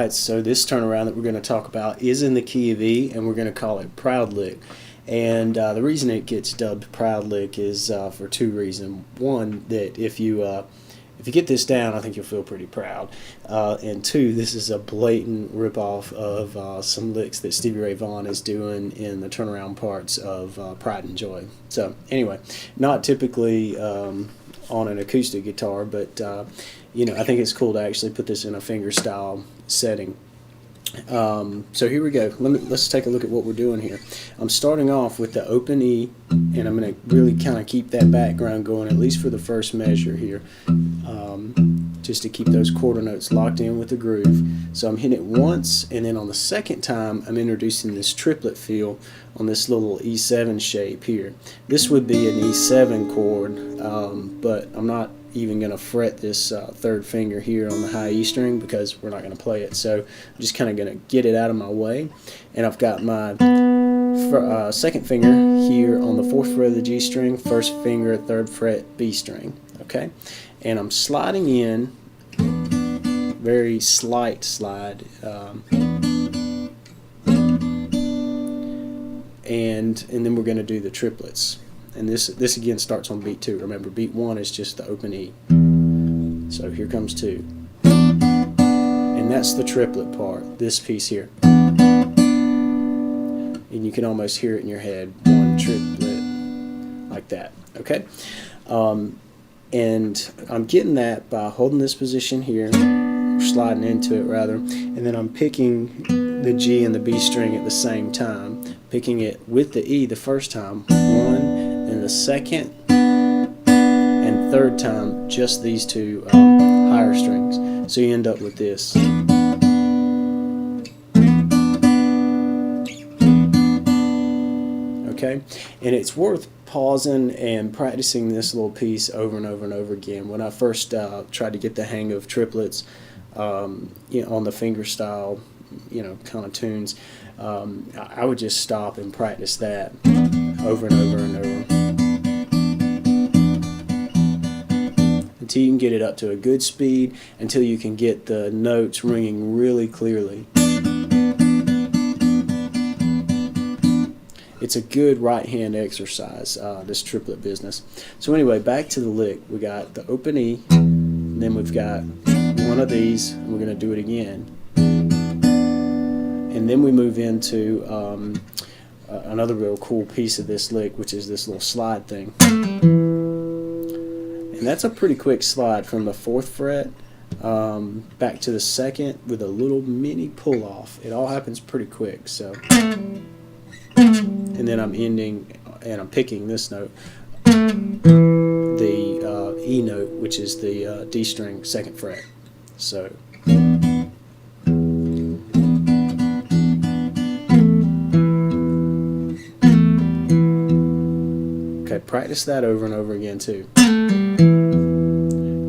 Alright, so this turnaround that we're going to talk about is in the key of E, and we're going to call it Proud Lick. And the reason it gets dubbed Proud Lick is for two reasons. One, that if you get this down, I think you'll feel pretty proud. And two, this is a blatant ripoff of some licks that Stevie Ray Vaughan is doing in the turnaround parts of Pride and Joy. So anyway, not typically on an acoustic guitar, but you know, I think it's cool to actually put this in a fingerstyle setting. So here we go. Let's take a look at what we're doing here. I'm starting off with the open E, and I'm going to really kind of keep that background going, at least for the first measure here, just to keep those quarter notes locked in with the groove. So I'm hitting it once, and then on the second time I'm introducing this triplet feel on this little E7 shape here. This would be an E7 chord, but I'm not even going to fret this third finger here on the high E string because we're not going to play it. So I'm just kind of going to get it out of my way, and I've got my second finger here on the fourth fret of the G string, first finger at third fret B string. Okay, and I'm sliding in, very slight slide, and then we're going to do the triplets. And this again starts on beat 2. Remember, beat 1 is just the open E. So here comes 2. And that's the triplet part, this piece here. And you can almost hear it in your head, 1 triplet, like that. Okay? And I'm getting that by holding this position here, sliding into it rather, and then I'm picking the G and the B string at the same time, picking it with the E the first time, 1, and the second and third time just these two higher strings. So you end up with this. Okay, and it's worth pausing and practicing this little piece over and over and over again. When I first tried to get the hang of triplets, you know, on the fingerstyle, you know, kind of tunes, I would just stop and practice that over and over and over until you can get it up to a good speed, until you can get the notes ringing really clearly. It's a good right hand exercise, this triplet business. So anyway, back to the lick. We got the open E, and then we've got one of these, and we're going to do it again. And then we move into another real cool piece of this lick, which is this little slide thing. And that's a pretty quick slide from the 4th fret back to the 2nd with a little mini pull off. It all happens pretty quick. So, and then I'm ending and I'm picking this note, the E note, which is the D string 2nd fret. So. Practice that over and over again too,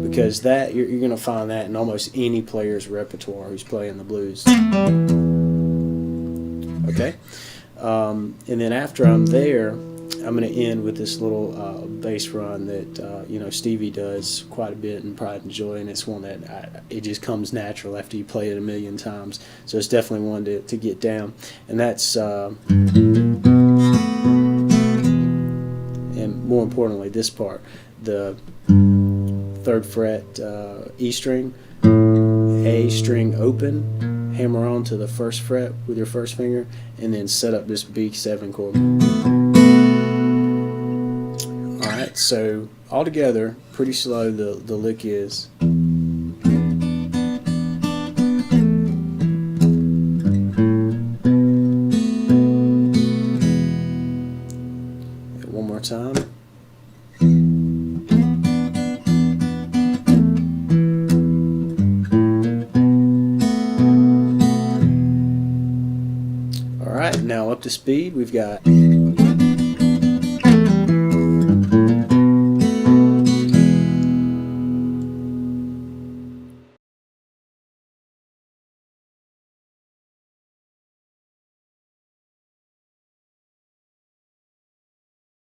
because that you're going to find that in almost any player's repertoire who's playing the blues. Okay, and then after I'm there, I'm going to end with this little bass run that you know, Stevie does quite a bit in Pride and Joy, and it's one that it just comes natural after you play it a million times. So it's definitely one to get down, and that's. More importantly, this part, the 3rd fret E string, A string open, hammer on to the 1st fret with your first finger, and then set up this B7 chord. Alright, so altogether, pretty slow the lick is. One more time. Alright, now up to speed, we've got